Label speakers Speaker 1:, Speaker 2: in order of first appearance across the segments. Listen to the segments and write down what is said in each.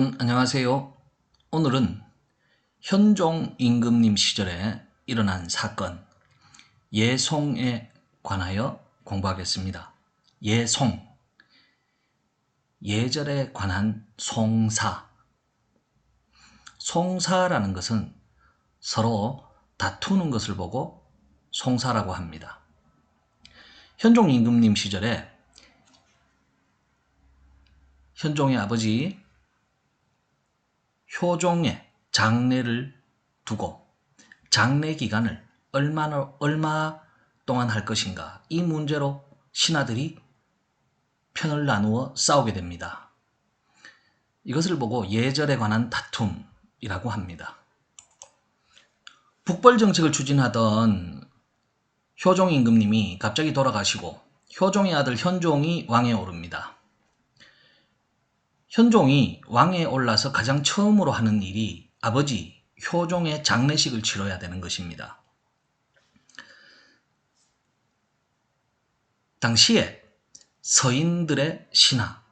Speaker 1: 안녕하세요. 오늘은 현종 임금님 시절에 일어난 사건 예송에 관하여 공부하겠습니다. 예송, 예절에 관한 송사. 송사라는 것은 서로 다투는 것을 보고 송사라고 합니다. 현종 임금님 시절에 현종의 아버지 효종의 장례를 두고 장례 기간을 얼마 동안 할 것인가, 이 문제로 신하들이 편을 나누어 싸우게 됩니다. 이것을 보고 예절에 관한 다툼이라고 합니다. 북벌 정책을 추진하던 효종 임금님이 갑자기 돌아가시고 효종의 아들 현종이 왕에 오릅니다. 현종이 왕에 올라서 가장 처음으로 하는 일이 아버지 효종의 장례식을 치러야 되는 것입니다. 당시에 서인들의 신하,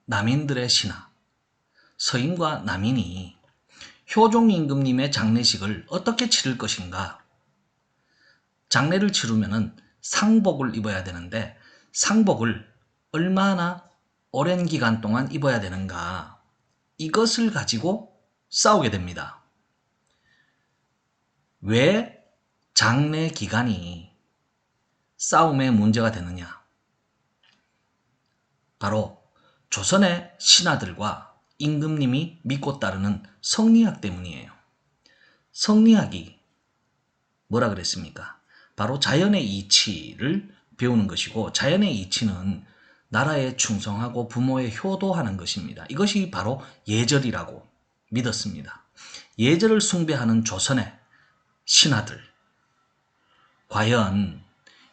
Speaker 1: 남인들의 신하, 서인과 남인이 효종 임금님의 장례식을 어떻게 치를 것인가? 장례를 치르면 상복을 입어야 되는데 상복을 얼마나 오랜 기간 동안 입어야 되는가, 이것을 가지고 싸우게 됩니다. 왜 장례 기간이 싸움의 문제가 되느냐? 바로 조선의 신하들과 임금님이 믿고 따르는 성리학 때문이에요. 성리학이 뭐라 그랬습니까? 바로 자연의 이치를 배우는 것이고, 자연의 이치는 나라에 충성하고 부모에 효도하는 것입니다. 이것이 바로 예절이라고 믿었습니다. 예절을 숭배하는 조선의 신하들, 과연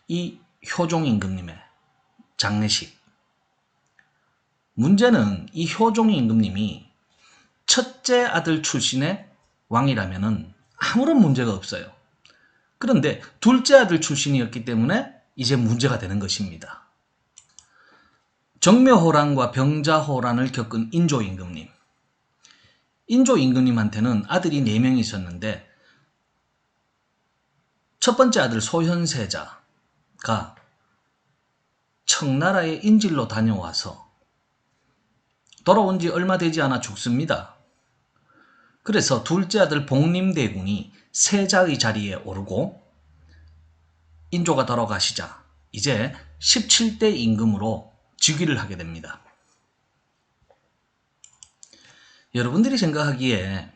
Speaker 1: 이 효종 임금님의 장례식, 문제는 이 효종 임금님이 첫째 아들 출신의 왕이라면 아무런 문제가 없어요. 그런데 둘째 아들 출신이었기 때문에 이제 문제가 되는 것입니다. 정묘호란과 병자호란을 겪은 인조 임금님. 인조 임금님한테는 아들이 4명이 있었는데 첫 번째 아들 소현세자가 청나라의 인질로 다녀와서 돌아온 지 얼마 되지 않아 죽습니다. 그래서 둘째 아들 복림대군이 세자의 자리에 오르고 인조가 돌아가시자 이제 17대 임금으로 즉위를 하게 됩니다. 여러분들이 생각하기에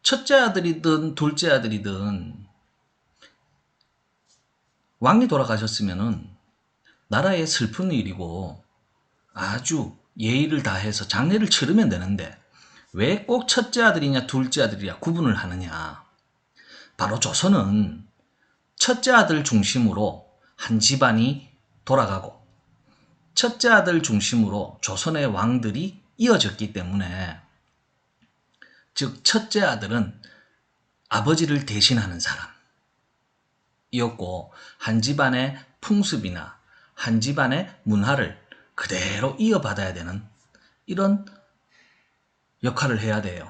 Speaker 1: 첫째 아들이든 둘째 아들이든 왕이 돌아가셨으면 나라의 슬픈 일이고 아주 예의를 다해서 장례를 치르면 되는데 왜 꼭 첫째 아들이냐 둘째 아들이냐 구분을 하느냐? 바로 조선은 첫째 아들 중심으로 한 집안이 돌아가고 첫째 아들 중심으로 조선의 왕들이 이어졌기 때문에, 즉 첫째 아들은 아버지를 대신하는 사람이었고 한 집안의 풍습이나 한 집안의 문화를 그대로 이어받아야 되는 이런 역할을 해야 돼요.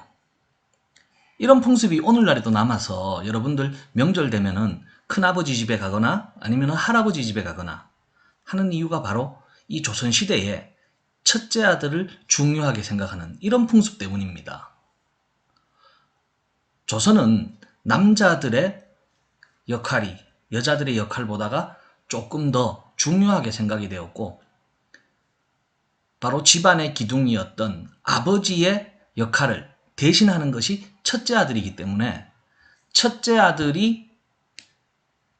Speaker 1: 이런 풍습이 오늘날에도 남아서 여러분들 명절 되면은 큰아버지 집에 가거나 아니면 할아버지 집에 가거나 하는 이유가 바로 이 조선시대에 첫째 아들을 중요하게 생각하는 이런 풍습 때문입니다. 조선은 남자들의 역할이 여자들의 역할보다가 조금 더 중요하게 생각이 되었고, 바로 집안의 기둥이었던 아버지의 역할을 대신하는 것이 첫째 아들이기 때문에 첫째 아들이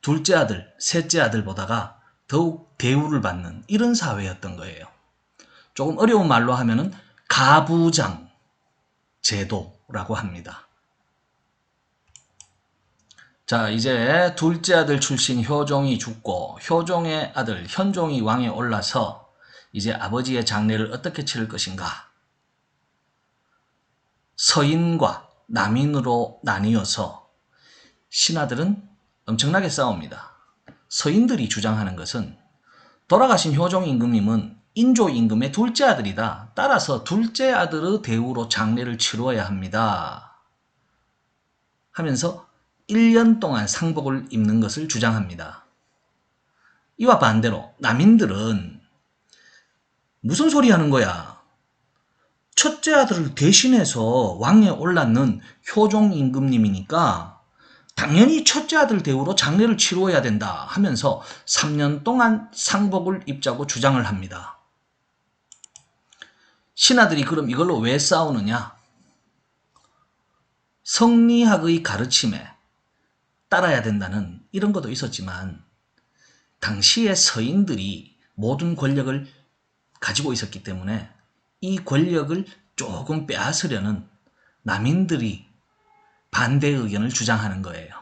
Speaker 1: 둘째 아들, 셋째 아들보다가 더욱 대우를 받는 이런 사회였던 거예요. 조금 어려운 말로 하면은 가부장 제도라고 합니다. 자, 이제 둘째 아들 출신 효종이 죽고 효종의 아들 현종이 왕에 올라서 이제 아버지의 장례를 어떻게 치를 것인가? 서인과 남인으로 나뉘어서 신하들은 엄청나게 싸웁니다. 서인들이 주장하는 것은 돌아가신 효종 임금님은 인조 임금의 둘째 아들이다. 따라서 둘째 아들의 대우로 장례를 치루어야 합니다. 하면서 1년 동안 상복을 입는 것을 주장합니다. 이와 반대로 남인들은 무슨 소리 하는 거야? 첫째 아들을 대신해서 왕에 올랐는 효종 임금님이니까 당연히 첫째 아들 대우로 장례를 치루어야 된다 하면서 3년 동안 상복을 입자고 주장을 합니다. 신하들이 그럼 이걸로 왜 싸우느냐? 성리학의 가르침에 따라야 된다는 이런 것도 있었지만 당시의 서인들이 모든 권력을 가지고 있었기 때문에 이 권력을 조금 빼앗으려는 남인들이 반대 의견을 주장하는 거예요.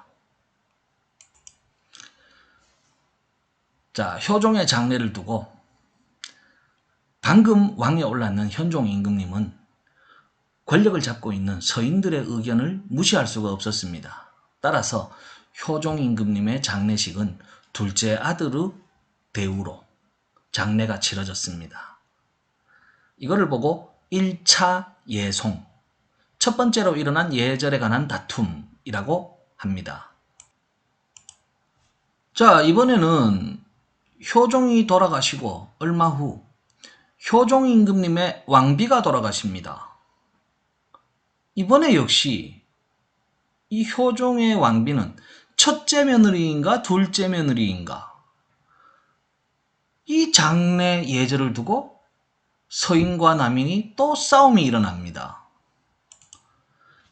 Speaker 1: 자, 효종의 장례를 두고 방금 왕에 올랐는 현종 임금님은 권력을 잡고 있는 서인들의 의견을 무시할 수가 없었습니다. 따라서 효종 임금님의 장례식은 둘째 아들의 대우로 장례가 치러졌습니다. 이거를 보고 1차 예송, 첫 번째로 일어난 예절에 관한 다툼이라고 합니다. 자, 이번에는 효종이 돌아가시고 얼마 후 효종 임금님의 왕비가 돌아가십니다. 이번에 역시 이 효종의 왕비는 첫째 며느리인가 둘째 며느리인가, 이 장례 예절을 두고 서인과 남인이 또 싸움이 일어납니다.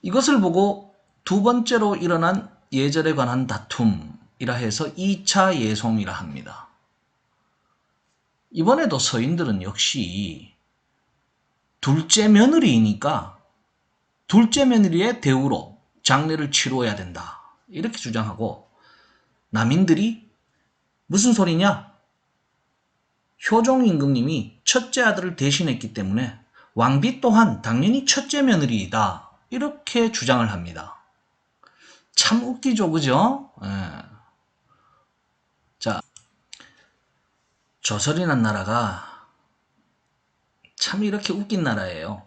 Speaker 1: 이것을 보고 두 번째로 일어난 예절에 관한 다툼이라 해서 2차 예송이라 합니다. 이번에도 서인들은 역시 둘째 며느리이니까 둘째 며느리의 대우로 장례를 치루어야 된다 이렇게 주장하고, 남인들이 무슨 소리냐? 효종 임금님이 첫째 아들을 대신했기 때문에 왕비 또한 당연히 첫째 며느리이다 이렇게 주장을 합니다. 참 웃기죠, 그죠? 예. 자, 조선이란 나라가 참 이렇게 웃긴 나라예요.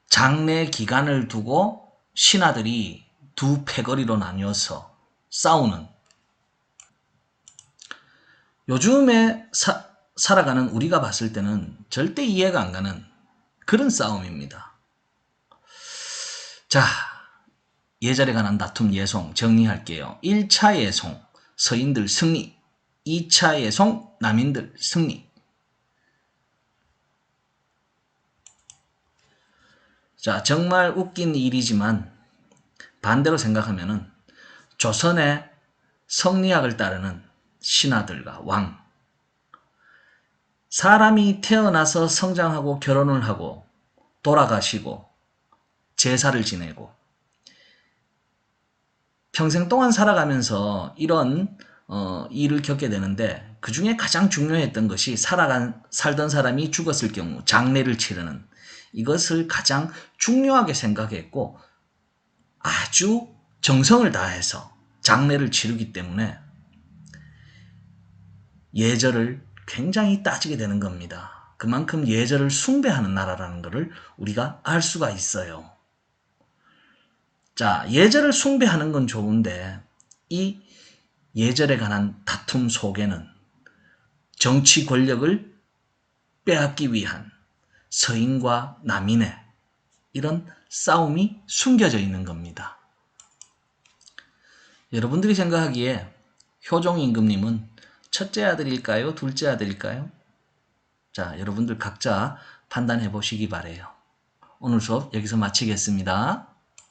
Speaker 1: 장례 기간을 두고 신하들이 두 패거리로 나뉘어서 싸우는, 요즘에 살아가는 우리가 봤을 때는 절대 이해가 안 가는 그런 싸움입니다. 자, 예절에 관한 다툼 예송 정리할게요. 1차 예송 서인들 승리, 2차 예송 남인들 승리. 자, 정말 웃긴 일이지만 반대로 생각하면은 조선의 성리학을 따르는 신하들과 왕, 사람이 태어나서 성장하고 결혼을 하고 돌아가시고 제사를 지내고 평생 동안 살아가면서 이런 일을 겪게 되는데, 그 중에 가장 중요했던 것이 살던 사람이 죽었을 경우 장례를 치르는 이것을 가장 중요하게 생각했고 아주 정성을 다해서 장례를 치르기 때문에 예절을 굉장히 따지게 되는 겁니다. 그만큼 예절을 숭배하는 나라라는 것을 우리가 알 수가 있어요. 자, 예절을 숭배하는 건 좋은데 이 예절에 관한 다툼 속에는 정치 권력을 빼앗기 위한 서인과 남인의 이런 싸움이 숨겨져 있는 겁니다. 여러분들이 생각하기에 효종 임금님은 첫째 아들일까요? 둘째 아들일까요? 자, 여러분들 각자 판단해 보시기 바래요. 오늘 수업 여기서 마치겠습니다.